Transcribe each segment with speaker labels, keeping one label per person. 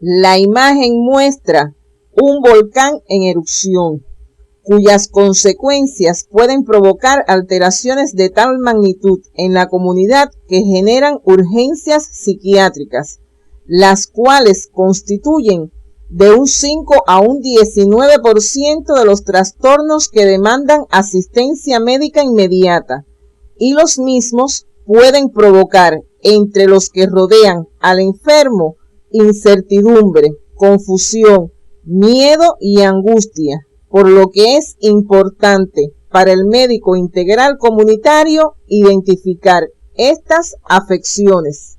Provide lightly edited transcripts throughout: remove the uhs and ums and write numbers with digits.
Speaker 1: La imagen muestra un volcán en erupción, cuyas consecuencias pueden provocar alteraciones de tal magnitud en la comunidad que generan urgencias psiquiátricas, las cuales constituyen de un 5 a un 19% de los trastornos que demandan asistencia médica inmediata, y los mismos pueden provocar entre los que rodean al enfermo incertidumbre, confusión, miedo y angustia, por lo que es importante para el médico integral comunitario identificar estas afecciones.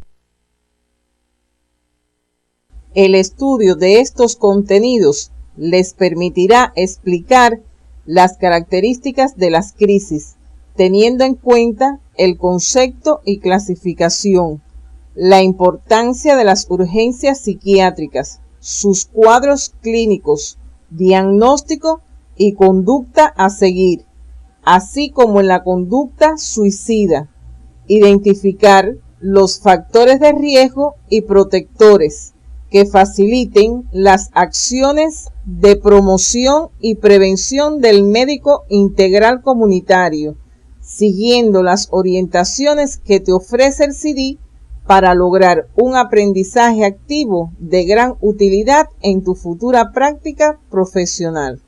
Speaker 1: El estudio de estos contenidos les permitirá explicar las características de las crisis, teniendo en cuenta el concepto y clasificación, la importancia de las urgencias psiquiátricas, sus cuadros clínicos, diagnóstico y conducta a seguir, así como en la conducta suicida, identificar los factores de riesgo y protectores que faciliten las acciones de promoción y prevención del médico integral comunitario, siguiendo las orientaciones que te ofrece el CD para lograr un aprendizaje activo de gran utilidad en tu futura práctica profesional.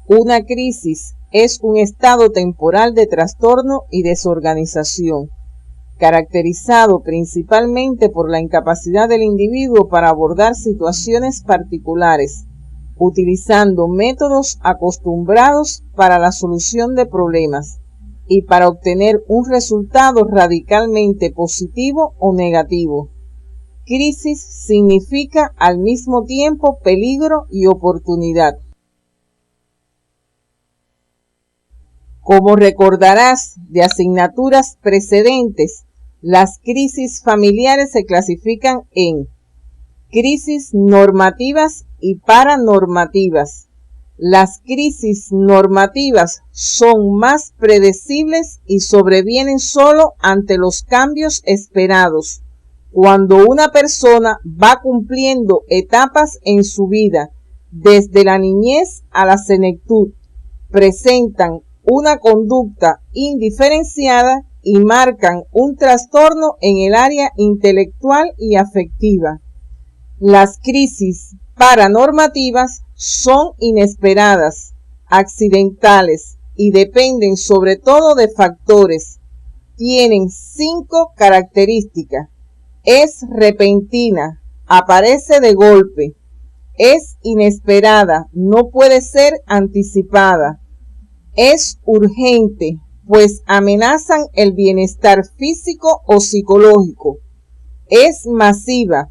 Speaker 1: Una crisis es un estado temporal de trastorno y desorganización, caracterizado principalmente por la incapacidad del individuo para abordar situaciones particulares, utilizando métodos acostumbrados para la solución de problemas y para obtener un resultado radicalmente positivo o negativo. Crisis significa al mismo tiempo peligro y oportunidad. Como recordarás de asignaturas precedentes, las crisis familiares se clasifican en crisis normativas y paranormativas. Las crisis normativas son más predecibles y sobrevienen solo ante los cambios esperados, cuando una persona va cumpliendo etapas en su vida, desde la niñez a la senectud, presentan una conducta indiferenciada y marcan un trastorno en el área intelectual y afectiva. Las crisis paranormativas son inesperadas, accidentales y dependen sobre todo de factores. Tienen 5 características. Es repentina, aparece de golpe, es inesperada, no puede ser anticipada, es urgente, pues amenazan el bienestar físico o psicológico, es masiva,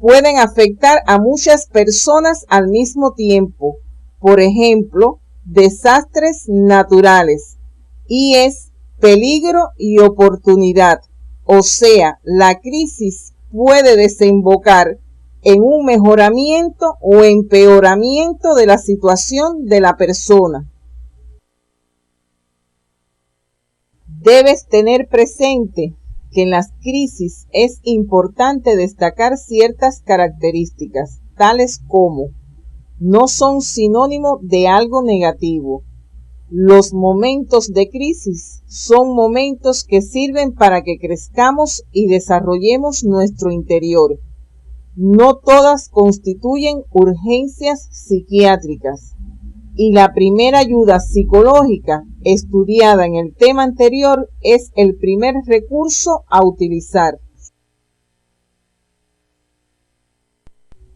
Speaker 1: pueden afectar a muchas personas al mismo tiempo, por ejemplo, desastres naturales, y es peligro y oportunidad, o sea, la crisis puede desembocar en un mejoramiento o empeoramiento de la situación de la persona. Debes tener presente que en las crisis es importante destacar ciertas características, tales como no son sinónimo de algo negativo. Los momentos de crisis son momentos que sirven para que crezcamos y desarrollemos nuestro interior. No todas constituyen urgencias psiquiátricas. Y la primera ayuda psicológica estudiada en el tema anterior es el primer recurso a utilizar.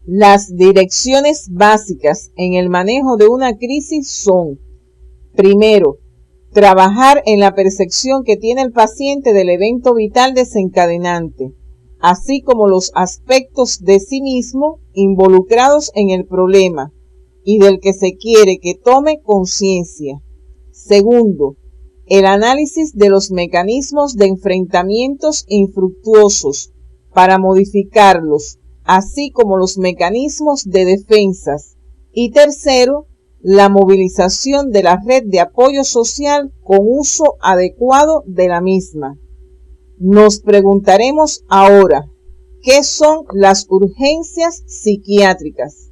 Speaker 1: Las direcciones básicas en el manejo de una crisis son: primero, trabajar en la percepción que tiene el paciente del evento vital desencadenante, así como los aspectos de sí mismo involucrados en el problema y del que se quiere que tome conciencia. Segundo, el análisis de los mecanismos de enfrentamientos infructuosos para modificarlos, así como los mecanismos de defensas. Y tercero, la movilización de la red de apoyo social con uso adecuado de la misma. Nos preguntaremos ahora, ¿Qué son las urgencias psiquiátricas?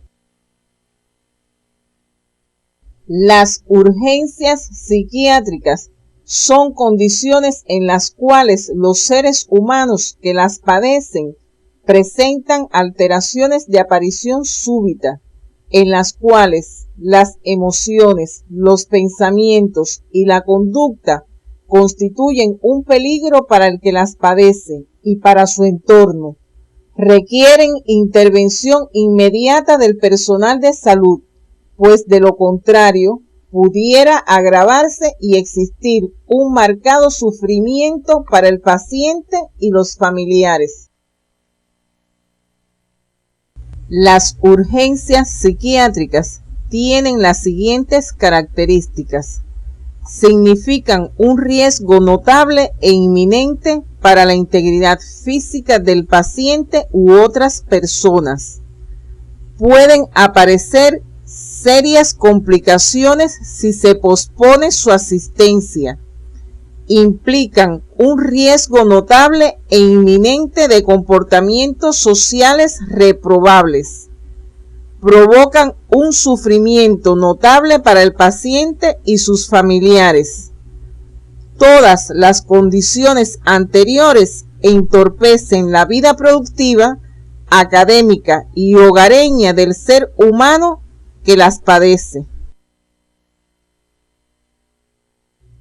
Speaker 1: Las urgencias psiquiátricas son condiciones en las cuales los seres humanos que las padecen presentan alteraciones de aparición súbita, en las cuales las emociones, los pensamientos y la conducta constituyen un peligro para el que las padece y para su entorno. Requieren intervención inmediata del personal de salud, pues de lo contrario pudiera agravarse y existir un marcado sufrimiento para el paciente y los familiares. Las urgencias psiquiátricas tienen las siguientes características. Significan un riesgo notable e inminente para la integridad física del paciente u otras personas. Pueden aparecer serias complicaciones si se pospone su asistencia. Implican un riesgo notable e inminente de comportamientos sociales reprobables. Provocan un sufrimiento notable para el paciente y sus familiares. Todas las condiciones anteriores entorpecen la vida productiva, académica y hogareña del ser humano que las padece.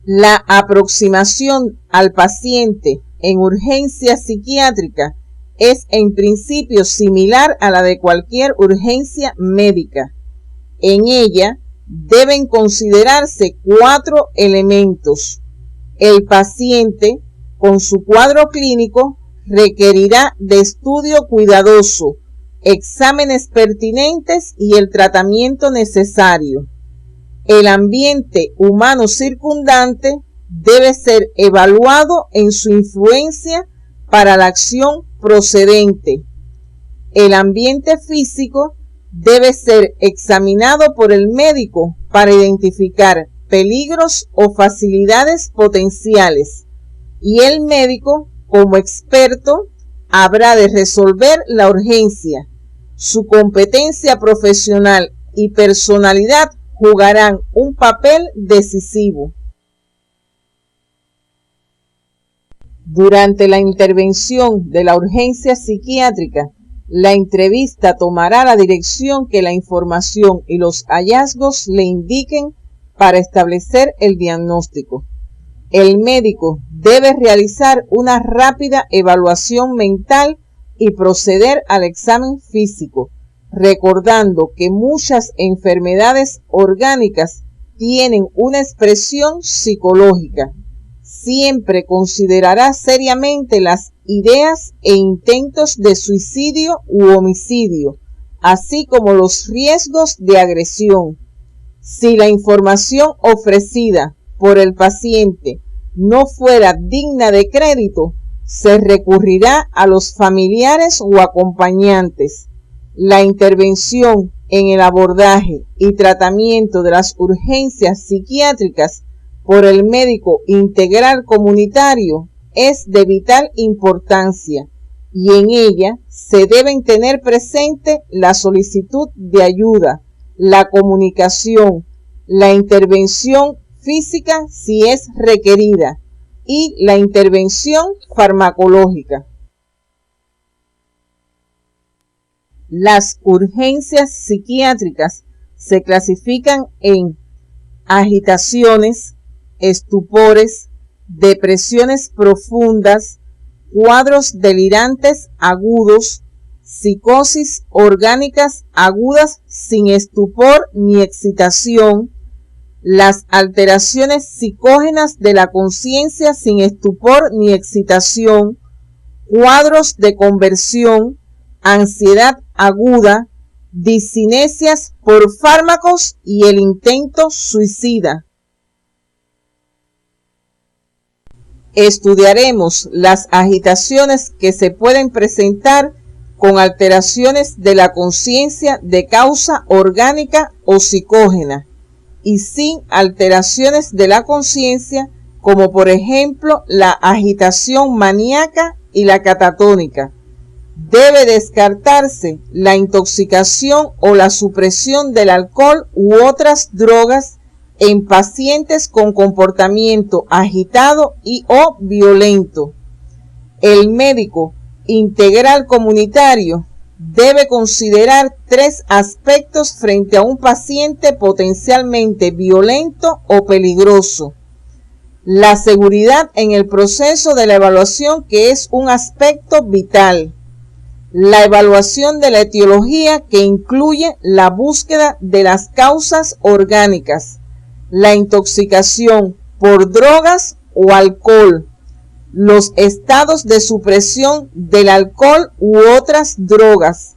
Speaker 1: La aproximación al paciente en urgencia psiquiátrica es en principio similar a la de cualquier urgencia médica. En ella deben considerarse 4 elementos. El paciente, con su cuadro clínico, requerirá de estudio cuidadoso, exámenes pertinentes y el tratamiento necesario. El ambiente humano circundante debe ser evaluado en su influencia para la acción procedente. El ambiente físico debe ser examinado por el médico para identificar peligros o facilidades potenciales, y el médico, como experto, habrá de resolver la urgencia. Su competencia profesional y personalidad jugarán un papel decisivo. Durante la intervención de la urgencia psiquiátrica, la entrevista tomará la dirección que la información y los hallazgos le indiquen para establecer el diagnóstico. El médico debe realizar una rápida evaluación mental y proceder al examen físico, recordando que muchas enfermedades orgánicas tienen una expresión psicológica. Siempre considerará seriamente las ideas e intentos de suicidio u homicidio, así como los riesgos de agresión. Si la información ofrecida por el paciente no fuera digna de crédito, se recurrirá a los familiares o acompañantes. La intervención en el abordaje y tratamiento de las urgencias psiquiátricas por el médico integral comunitario es de vital importancia, y en ella se deben tener presente la solicitud de ayuda, la comunicación, la intervención física si es requerida y la intervención farmacológica. Las urgencias psiquiátricas se clasifican en agitaciones, estupores, depresiones profundas, cuadros delirantes agudos, psicosis orgánicas agudas sin estupor ni excitación, las alteraciones psicógenas de la conciencia sin estupor ni excitación, cuadros de conversión, ansiedad aguda, discinesias por fármacos y el intento suicida. Estudiaremos las agitaciones que se pueden presentar con alteraciones de la conciencia de causa orgánica o psicógena y sin alteraciones de la conciencia, como por ejemplo la agitación maníaca y la catatónica. Debe descartarse la intoxicación o la supresión del alcohol u otras drogas en pacientes con comportamiento agitado y o violento. El médico integral comunitario debe considerar 3 aspectos frente a un paciente potencialmente violento o peligroso. La seguridad en el proceso de la evaluación, que es un aspecto vital. La evaluación de la etiología, que incluye la búsqueda de las causas orgánicas. La intoxicación por drogas o alcohol. Los estados de supresión del alcohol u otras drogas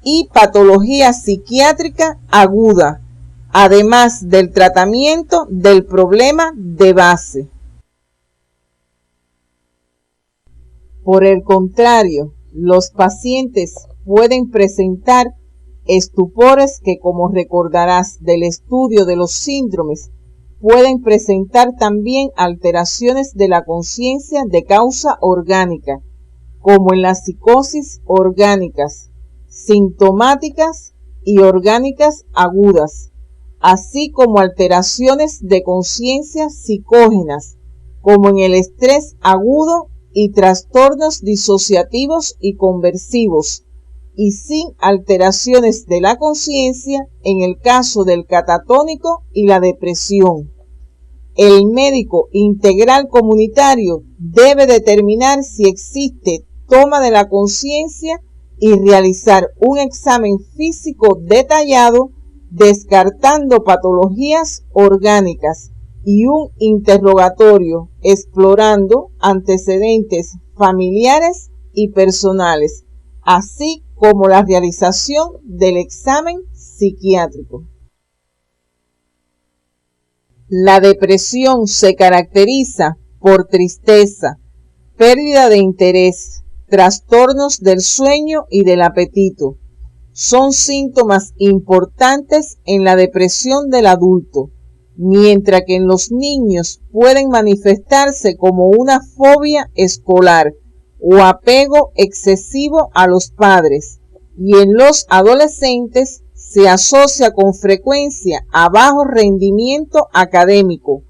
Speaker 1: y patología psiquiátrica aguda, además del tratamiento del problema de base. Por el contrario, los pacientes pueden presentar estupores que, como recordarás del estudio de los síndromes, pueden presentar también alteraciones de la conciencia de causa orgánica, como en las psicosis orgánicas, sintomáticas y orgánicas agudas, así como alteraciones de conciencia psicógenas, como en el estrés agudo y trastornos disociativos y conversivos, y sin alteraciones de la conciencia en el caso del catatónico y la depresión. El médico integral comunitario debe determinar si existe toma de la conciencia y realizar un examen físico detallado, descartando patologías orgánicas, y un interrogatorio explorando antecedentes familiares y personales, así como la realización del examen psiquiátrico. La depresión se caracteriza por tristeza, pérdida de interés, trastornos del sueño y del apetito. Son síntomas importantes en la depresión del adulto, mientras que en los niños pueden manifestarse como una fobia escolar o apego excesivo a los padres, y en los adolescentes se asocia con frecuencia a bajo rendimiento académico,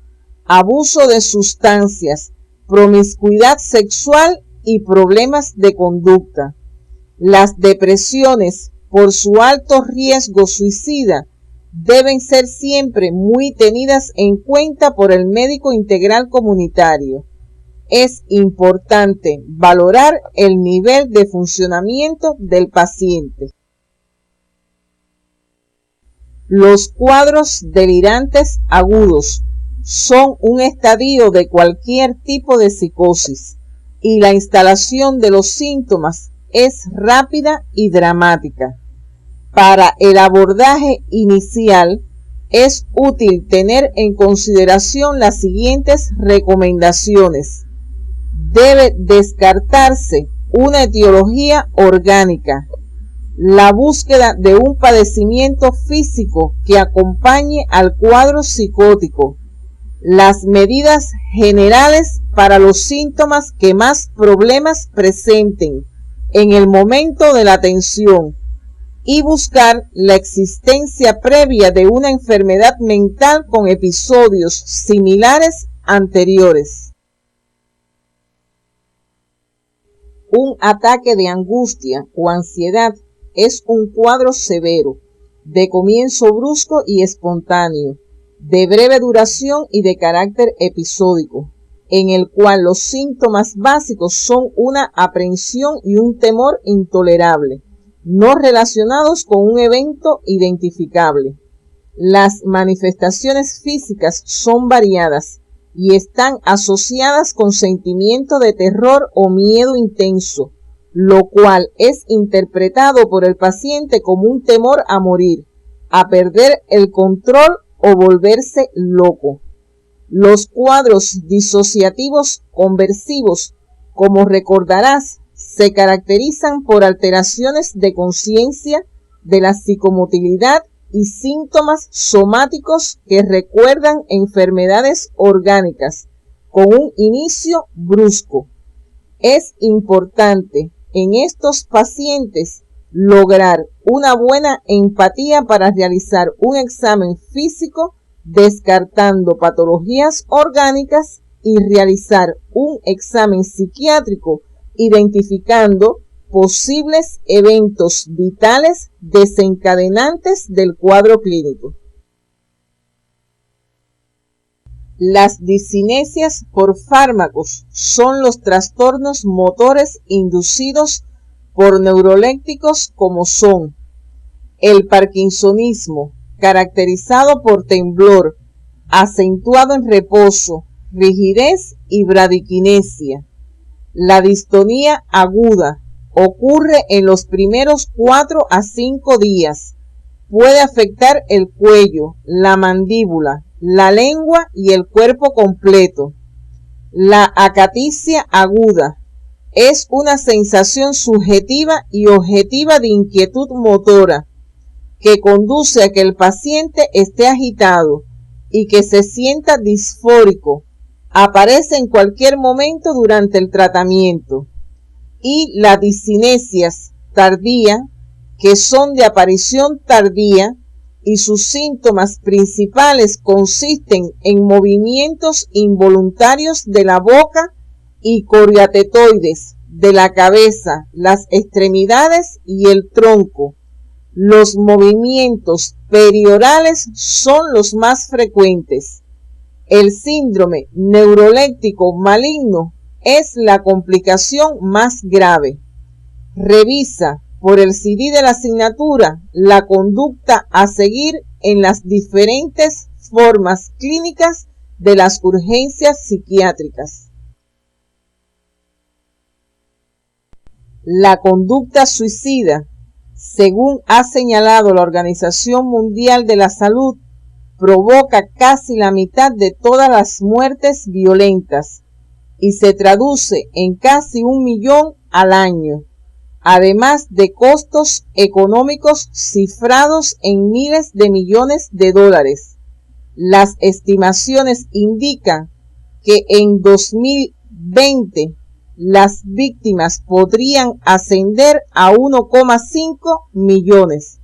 Speaker 1: abuso de sustancias, promiscuidad sexual y problemas de conducta. Las depresiones, por su alto riesgo suicida, deben ser siempre muy tenidas en cuenta por el médico integral comunitario. Es importante valorar el nivel de funcionamiento del paciente. Los cuadros delirantes agudos son un estadio de cualquier tipo de psicosis, y la instalación de los síntomas es rápida y dramática. Para el abordaje inicial es útil tener en consideración las siguientes recomendaciones. Debe descartarse una etiología orgánica, la búsqueda de un padecimiento físico que acompañe al cuadro psicótico, las medidas generales para los síntomas que más problemas presenten en el momento de la atención, y buscar la existencia previa de una enfermedad mental con episodios similares anteriores. Un ataque de angustia o ansiedad es un cuadro severo, de comienzo brusco y espontáneo, de breve duración y de carácter episódico, en el cual los síntomas básicos son una aprehensión y un temor intolerable, no relacionados con un evento identificable. Las manifestaciones físicas son variadas y están asociadas con sentimiento de terror o miedo intenso, lo cual es interpretado por el paciente como un temor a morir, a perder el control o volverse loco. Los cuadros disociativos conversivos, como recordarás, se caracterizan por alteraciones de conciencia, de la psicomotilidad y síntomas somáticos que recuerdan enfermedades orgánicas, con un inicio brusco. Es importante en estos pacientes lograr una buena empatía para realizar un examen físico descartando patologías orgánicas y realizar un examen psiquiátrico identificando posibles eventos vitales desencadenantes del cuadro clínico. Las discinesias por fármacos son los trastornos motores inducidos por neurolépticos como son el parkinsonismo, caracterizado por temblor, acentuado en reposo, rigidez y bradiquinesia. La distonía aguda ocurre en los primeros 4 a 5 días. Puede afectar el cuello, la mandíbula, la lengua y el cuerpo completo. La acaticia aguda es una sensación subjetiva y objetiva de inquietud motora que conduce a que el paciente esté agitado y que se sienta disfórico. Aparece en cualquier momento durante el tratamiento. Y las discinesias tardía, que son de aparición tardía, y sus síntomas principales consisten en movimientos involuntarios de la boca y coriatetoides de la cabeza, las extremidades y el tronco. Los movimientos periorales son los más frecuentes. El síndrome neuroléptico maligno es la complicación más grave. Revisa por el CD de la asignatura la conducta a seguir en las diferentes formas clínicas de las urgencias psiquiátricas. La conducta suicida, según ha señalado la Organización Mundial de la Salud, provoca casi la mitad de todas las muertes violentas y se traduce en casi 1 millón al año, además de costos económicos cifrados en miles de millones de dólares. Las estimaciones indican que en 2020 las víctimas podrían ascender a 1,5 millones.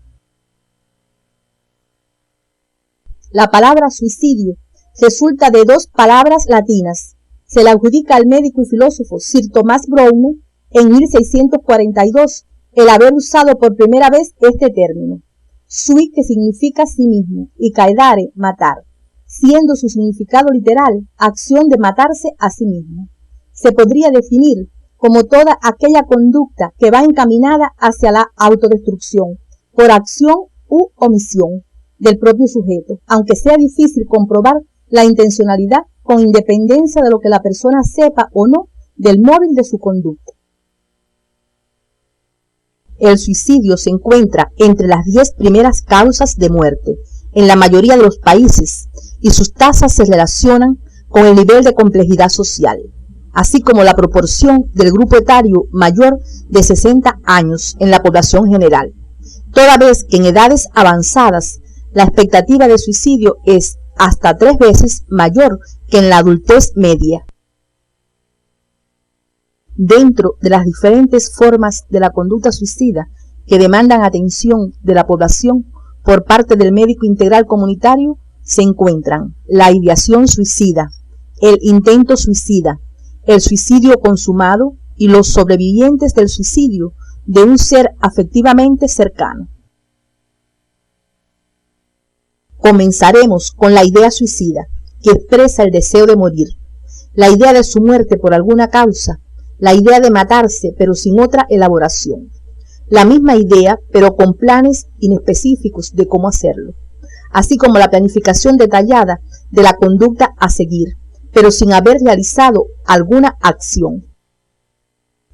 Speaker 2: La palabra suicidio resulta de 2 palabras latinas. Se la adjudica al médico y filósofo Sir Thomas Browne en 1642 el haber usado por primera vez este término. Sui, que significa sí mismo, y caedare, matar, siendo su significado literal acción de matarse a sí mismo. Se podría definir como toda aquella conducta que va encaminada hacia la autodestrucción, por acción u omisión del propio sujeto, aunque sea difícil comprobar la intencionalidad con independencia de lo que la persona sepa o no del móvil de su conducta. El suicidio se encuentra entre las 10 primeras causas de muerte en la mayoría de los países y sus tasas se relacionan con el nivel de complejidad social, así como la proporción del grupo etario mayor de 60 años en la población general, toda vez que en edades avanzadas la expectativa de suicidio es hasta 3 veces mayor que en la adultez media. Dentro de las diferentes formas de la conducta suicida que demandan atención de la población por parte del médico integral comunitario se encuentran la ideación suicida, el intento suicida, el suicidio consumado y los sobrevivientes del suicidio de un ser afectivamente cercano. Comenzaremos con la idea suicida, que expresa el deseo de morir, la idea de su muerte por alguna causa, la idea de matarse pero sin otra elaboración, la misma idea pero con planes inespecíficos de cómo hacerlo, así como la planificación detallada de la conducta a seguir, pero sin haber realizado alguna acción.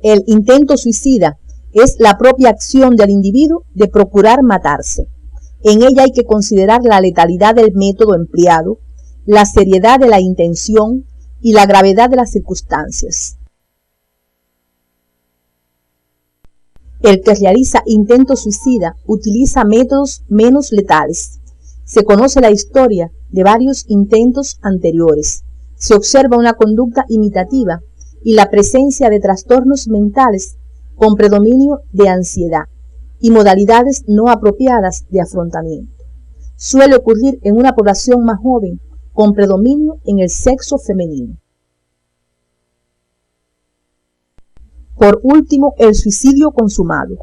Speaker 2: El intento suicida es la propia acción del individuo de procurar matarse. En ella hay que considerar la letalidad del método empleado, la seriedad de la intención y la gravedad de las circunstancias. El que realiza intento suicida utiliza métodos menos letales. Se conoce la historia de varios intentos anteriores. Se observa una conducta imitativa y la presencia de trastornos mentales con predominio de ansiedad y modalidades no apropiadas de afrontamiento. Suele ocurrir en una población más joven, con predominio en el sexo femenino. Por último, el suicidio consumado,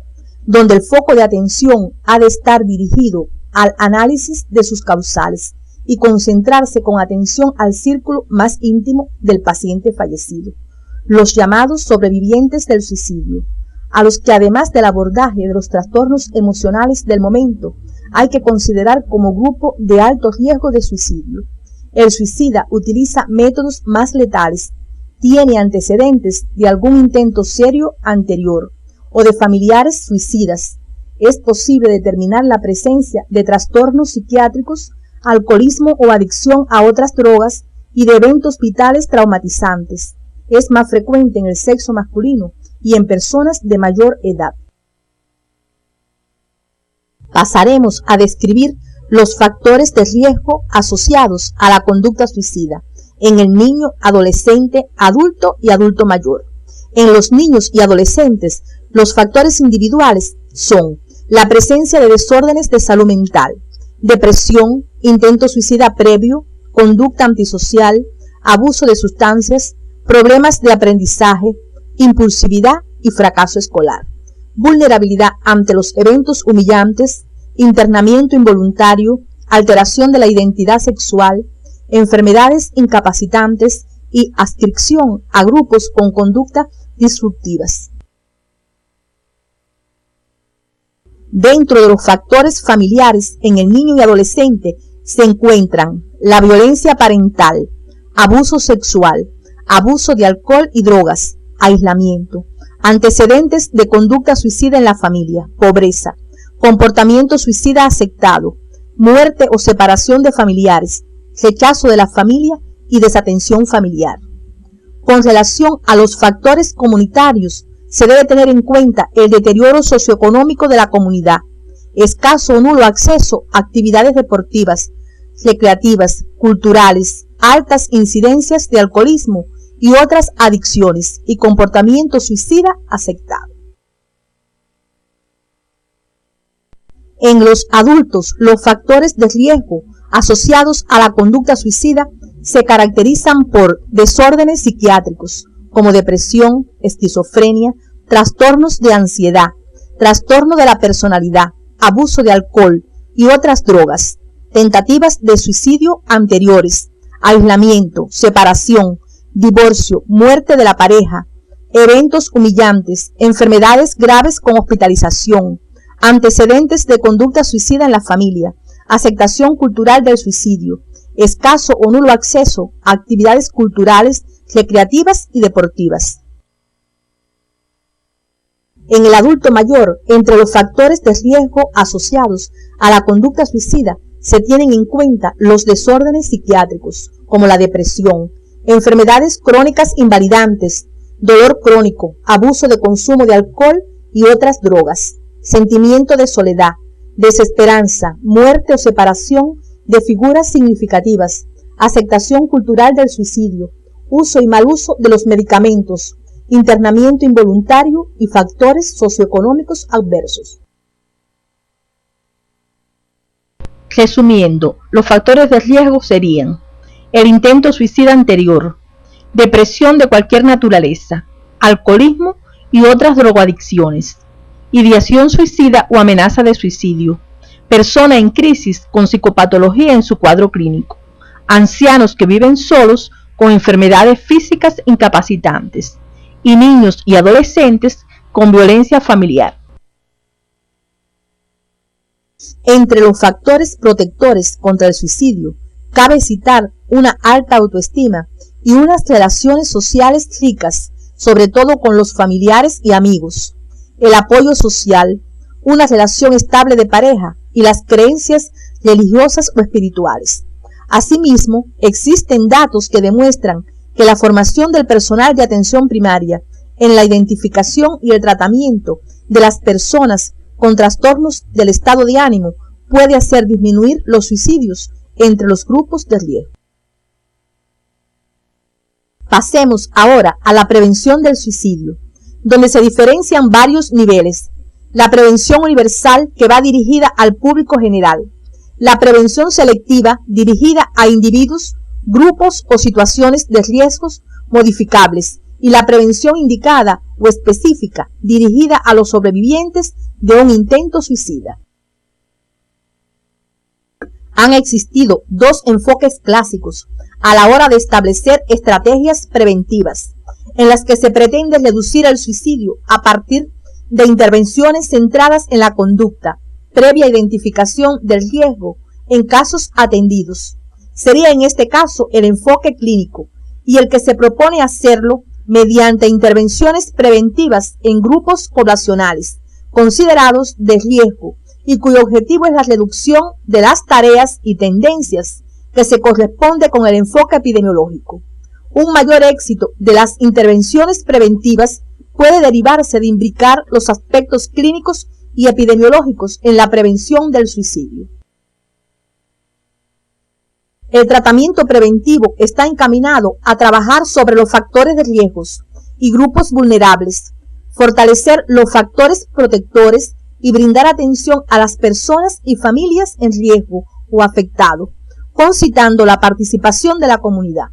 Speaker 2: donde el foco de atención ha de estar dirigido al análisis de sus causales y concentrarse con atención al círculo más íntimo del paciente fallecido, los llamados sobrevivientes del suicidio, a los que además del abordaje de los trastornos emocionales del momento, hay que considerar como grupo de alto riesgo de suicidio. El suicida utiliza métodos más letales, tiene antecedentes de algún intento serio anterior o de familiares suicidas. Es posible determinar la presencia de trastornos psiquiátricos, alcoholismo o adicción a otras drogas y de eventos vitales traumatizantes. Es más frecuente en el sexo masculino y en personas de mayor edad. Pasaremos a describir los factores de riesgo asociados a la conducta suicida en el niño, adolescente, adulto y adulto mayor. En los niños y adolescentes, los factores individuales son la presencia de desórdenes de salud mental, depresión, intento suicida previo, conducta antisocial, abuso de sustancias, problemas de aprendizaje, impulsividad y fracaso escolar, vulnerabilidad ante los eventos humillantes, internamiento involuntario, alteración de la identidad sexual, enfermedades incapacitantes y adscripción a grupos con conducta disruptivas. Dentro de los factores familiares en el niño y adolescente se encuentran la violencia parental, abuso sexual, abuso de alcohol y drogas, aislamiento, antecedentes de conducta suicida en la familia, pobreza, comportamiento suicida aceptado, muerte o separación de familiares, rechazo de la familia y desatención familiar. Con relación a los factores comunitarios, se debe tener en cuenta el deterioro socioeconómico de la comunidad, escaso o nulo acceso a actividades deportivas, recreativas, culturales, altas incidencias de alcoholismo y otras adicciones y comportamiento suicida aceptado. En los adultos, los factores de riesgo asociados a la conducta suicida se caracterizan por desórdenes psiquiátricos como depresión, esquizofrenia, trastornos de ansiedad, trastorno de la personalidad, abuso de alcohol y otras drogas, tentativas de suicidio anteriores, aislamiento, separación, divorcio, muerte de la pareja, eventos humillantes, enfermedades graves con hospitalización, antecedentes de conducta suicida en la familia, aceptación cultural del suicidio, escaso o nulo acceso a actividades culturales, recreativas y deportivas. En el adulto mayor, entre los factores de riesgo asociados a la conducta suicida, se tienen en cuenta los desórdenes psiquiátricos, como la depresión, enfermedades crónicas invalidantes, dolor crónico, abuso de consumo de alcohol y otras drogas, sentimiento de soledad, desesperanza, muerte o separación de figuras significativas, aceptación cultural del suicidio, uso y mal uso de los medicamentos, internamiento involuntario y factores socioeconómicos adversos. Resumiendo, los factores de riesgo serían el intento suicida anterior, depresión de cualquier naturaleza, alcoholismo y otras drogadicciones, ideación suicida o amenaza de suicidio, persona en crisis con psicopatología en su cuadro clínico, ancianos que viven solos con enfermedades físicas incapacitantes y niños y adolescentes con violencia familiar. Entre los factores protectores contra el suicidio, cabe citar una alta autoestima y unas relaciones sociales ricas, sobre todo con los familiares y amigos, el apoyo social, una relación estable de pareja y las creencias religiosas o espirituales. Asimismo, existen datos que demuestran que la formación del personal de atención primaria en la identificación y el tratamiento de las personas con trastornos del estado de ánimo puede hacer disminuir los suicidios entre los grupos de riesgo. Pasemos ahora a la prevención del suicidio. donde se diferencian varios niveles. La prevención universal, que va dirigida al público general. La prevención selectiva, dirigida a individuos, grupos o situaciones de riesgos modificables. Y la prevención indicada o específica, dirigida a los sobrevivientes de un intento suicida. Han existido dos enfoques clásicos a la hora de establecer estrategias preventivas, en las que se pretende reducir el suicidio a partir de intervenciones centradas en la conducta, previa identificación del riesgo en casos atendidos. Sería en este caso el enfoque clínico, y el que se propone hacerlo mediante intervenciones preventivas en grupos poblacionales considerados de riesgo y cuyo objetivo es la reducción de las tareas y tendencias que se corresponde con el enfoque epidemiológico. Un mayor éxito de las intervenciones preventivas puede derivarse de imbricar los aspectos clínicos y epidemiológicos en la prevención del suicidio. El tratamiento preventivo está encaminado a trabajar sobre los factores de riesgos y grupos vulnerables, fortalecer los factores protectores y brindar atención a las personas y familias en riesgo o afectado, concitando la participación de la comunidad.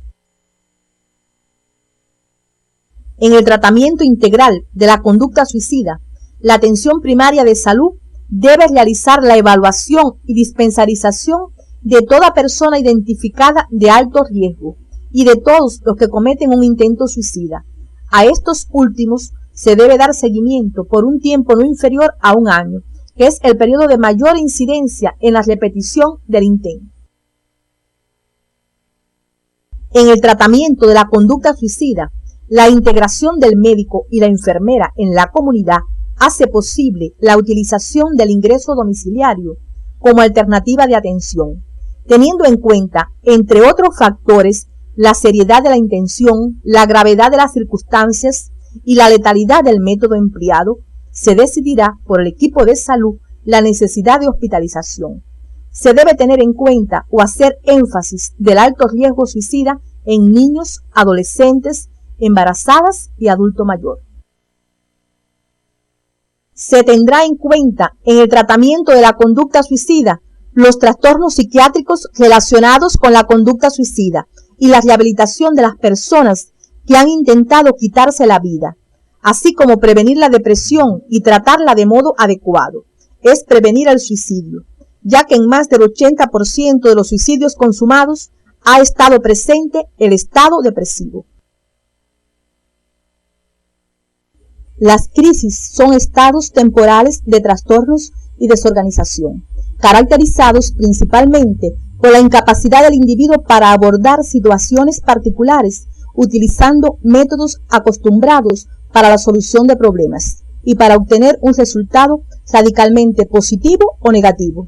Speaker 2: En el tratamiento integral de la conducta suicida, la atención primaria de salud debe realizar la evaluación y dispensarización de toda persona identificada de alto riesgo y de todos los que cometen un intento suicida. A estos últimos se debe dar seguimiento por un tiempo no inferior a un año, que es el periodo de mayor incidencia en la repetición del intento. En el tratamiento de la conducta suicida, la integración del médico y la enfermera en la comunidad hace posible la utilización del ingreso domiciliario como alternativa de atención, teniendo en cuenta, entre otros factores, la seriedad de la intención, la gravedad de las circunstancias y la letalidad del método empleado. Se decidirá por el equipo de salud la necesidad de hospitalización. Se debe tener en cuenta o hacer énfasis del alto riesgo suicida en niños, adolescentes, embarazadas y adulto mayor. Se tendrá en cuenta en el tratamiento de la conducta suicida los trastornos psiquiátricos relacionados con la conducta suicida y la rehabilitación de las personas que han intentado quitarse la vida, así como prevenir la depresión y tratarla de modo adecuado. Es prevenir el suicidio, ya que en más del 80% de los suicidios consumados ha estado presente el estado depresivo. Las crisis son estados temporales de trastornos y desorganización, caracterizados principalmente por la incapacidad del individuo para abordar situaciones particulares, utilizando métodos acostumbrados para la solución de problemas y para obtener un resultado radicalmente positivo o negativo.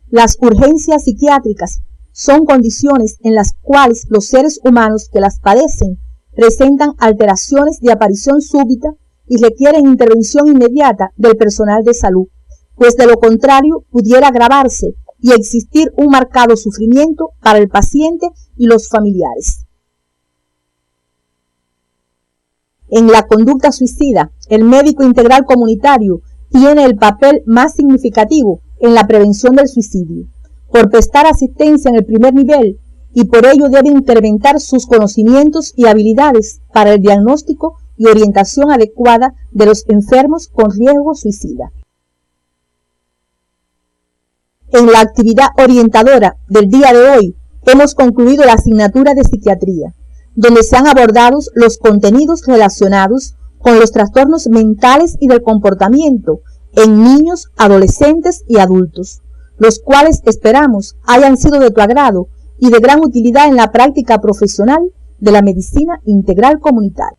Speaker 2: Las urgencias psiquiátricas son condiciones en las cuales los seres humanos que las padecen presentan alteraciones de aparición súbita y requieren intervención inmediata del personal de salud, pues de lo contrario pudiera agravarse y existir un marcado sufrimiento para el paciente y los familiares. En la conducta suicida, el médico integral comunitario tiene el papel más significativo en la prevención del suicidio, por prestar asistencia en el primer nivel, y por ello debe incrementar sus conocimientos y habilidades para el diagnóstico y orientación adecuada de los enfermos con riesgo suicida. En la actividad orientadora del día de hoy, hemos concluido la asignatura de psiquiatría, donde se han abordado los contenidos relacionados con los trastornos mentales y del comportamiento en niños, adolescentes y adultos, los cuales esperamos hayan sido de tu agrado y de gran utilidad en la práctica profesional de la medicina integral comunitaria.